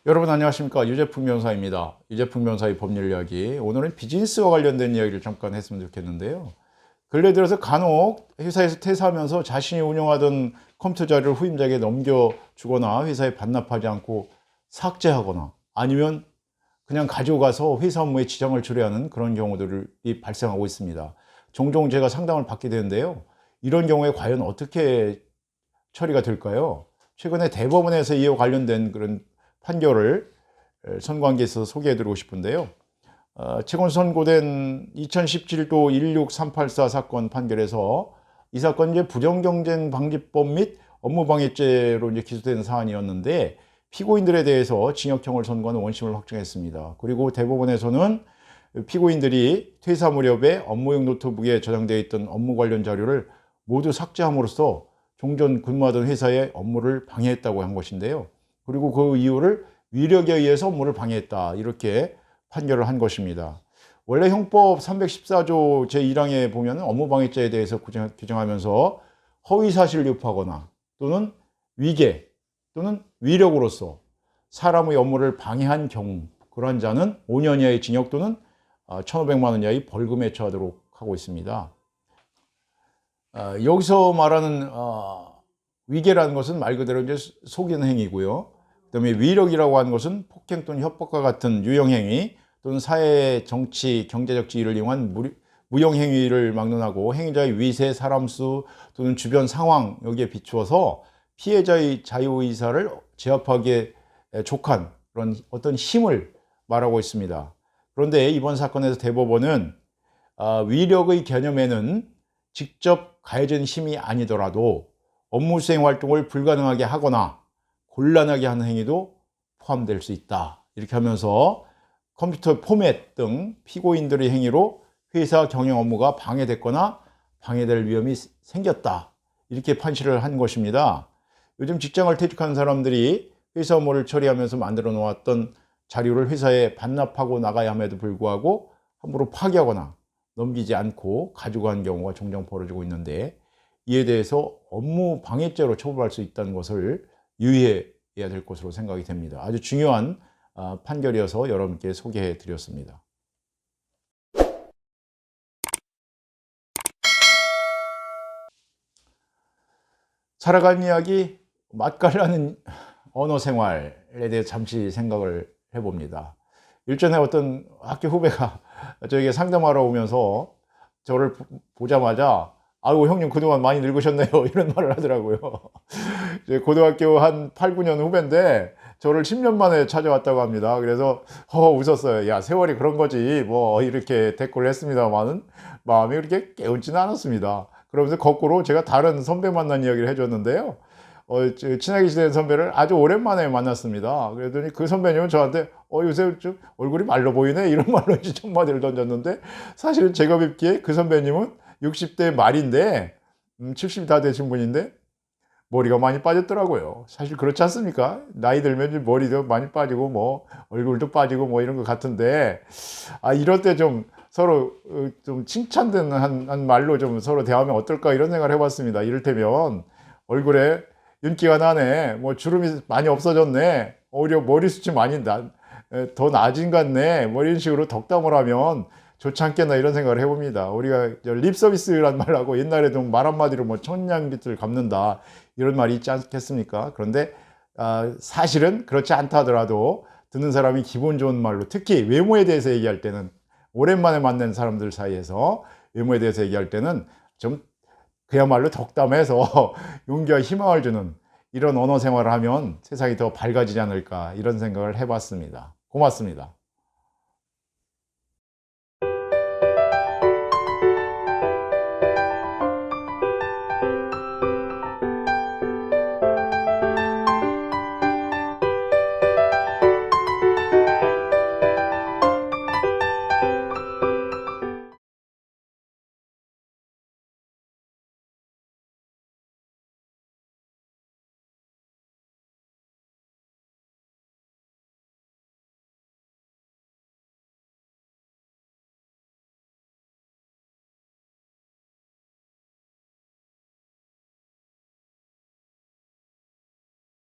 여러분 안녕하십니까. 유재풍 변호사입니다. 유재풍 변호사의 법률 이야기. 오늘은 비즈니스와 관련된 이야기를 잠깐 했으면 좋겠는데요. 근래 들어서 간혹 회사에서 퇴사하면서 자신이 운영하던 컴퓨터 자료를 후임자에게 넘겨주거나 회사에 반납하지 않고 삭제하거나 아니면 그냥 가지고 가서 회사 업무에 지장을 초래하는 그런 경우들이 발생하고 있습니다. 종종 제가 상담을 받게 되는데요. 이런 경우에 과연 어떻게 처리가 될까요? 최근에 대법원에서 이와 관련된 그런 판결을 선고한 게 있어서 소개해드리고 싶은데요. 최근 선고된 2017도 16384 사건 판결에서 이 사건은 이제 부정경쟁방지법 및 업무방해죄로 이제 기소된 사안이었는데 피고인들에 대해서 징역형을 선고하는 원심을 확정했습니다. 그리고 대법원에서는 피고인들이 퇴사 무렵에 업무용 노트북에 저장되어 있던 업무 관련 자료를 모두 삭제함으로써 종전 근무하던 회사의 업무를 방해했다고 한 것인데요. 그리고 그 이유를 위력에 의해서 업무를 방해했다, 이렇게 판결을 한 것입니다. 원래 형법 314조 제1항에 보면 업무방해죄에 대해서 규정하면서 허위사실을 유포하거나 또는 위계 또는 위력으로서 사람의 업무를 방해한 경우, 그러한 자는 5년 이하의 징역 또는 1,500만 원 이하의 벌금에 처하도록 하고 있습니다. 여기서 말하는 위계라는 것은 말 그대로 이제 속이는 행위고요. 그다음에 위력이라고 하는 것은 폭행 또는 협박과 같은 유형행위 또는 사회, 정치, 경제적 지위를 이용한 무용행위를 막론하고 행위자의 위세, 사람 수 또는 주변 상황, 여기에 비추어서 피해자의 자유의사를 제압하기에 족한 그런 어떤 힘을 말하고 있습니다. 그런데 이번 사건에서 대법원은 위력의 개념에는 직접 가해진 힘이 아니더라도 업무 수행 활동을 불가능하게 하거나 곤란하게 하는 행위도 포함될 수 있다, 이렇게 하면서 컴퓨터 포맷 등 피고인들의 행위로 회사 경영 업무가 방해됐거나 방해될 위험이 생겼다, 이렇게 판시를 한 것입니다. 요즘 직장을 퇴직한 사람들이 회사 업무를 처리하면서 만들어 놓았던 자료를 회사에 반납하고 나가야 함에도 불구하고 함부로 파기하거나 넘기지 않고 가지고 간 경우가 종종 벌어지고 있는데, 이에 대해서 업무 방해죄로 처벌할 수 있다는 것을 유의해야 될 것으로 생각이 됩니다. 아주 중요한 판결이어서 여러분께 소개해 드렸습니다. 살아가는 이야기, 맛깔나는 언어 생활에 대해 잠시 생각을 해봅니다. 일전에 어떤 학교 후배가 저에게 상담하러 오면서 저를 보자마자 아이고 형님 그동안 많이 늙으셨네요, 이런 말을 하더라고요. 고등학교 한 8, 9년 후배인데 저를 10년 만에 찾아왔다고 합니다. 그래서 웃었어요. 야, 세월이 그런 거지 뭐, 이렇게 댓글을 했습니다만은 마음이 그렇게 깨우지는 않았습니다. 그러면서 거꾸로 제가 다른 선배 만난 이야기를 해줬는데요. 친하게 지낸 선배를 아주 오랜만에 만났습니다. 그랬더니 그 선배님은 저한테 요새 좀 얼굴이 말라 보이네, 이런 말로 정마디를 던졌는데, 사실은 제가 뵙기에 그 선배님은 60대 말인데 70이 다 되신 분인데 머리가 많이 빠졌더라고요. 사실 그렇지 않습니까? 나이 들면 머리도 많이 빠지고 뭐 얼굴도 빠지고 뭐 이런 것 같은데, 이럴 때 좀 서로 좀 칭찬되는 한 말로 좀 서로 대하면 어떨까, 이런 생각을 해봤습니다. 이를테면 얼굴에 윤기가 나네, 뭐 주름이 많이 없어졌네, 오히려 머리숱이 많이 더 나아진 것 같네, 뭐 이런 식으로 덕담을 하면 좋지 않겠나, 이런 생각을 해봅니다. 우리가 립 서비스란 말하고 옛날에도 말 한마디로 뭐 천냥빚을 갚는다, 이런 말이 있지 않겠습니까? 그런데 사실은 그렇지 않다 하더라도 듣는 사람이 기분 좋은 말로, 특히 외모에 대해서 얘기할 때는, 오랜만에 만난 사람들 사이에서 외모에 대해서 얘기할 때는 좀 그야말로 덕담해서 용기와 희망을 주는 이런 언어 생활을 하면 세상이 더 밝아지지 않을까, 이런 생각을 해봤습니다. 고맙습니다.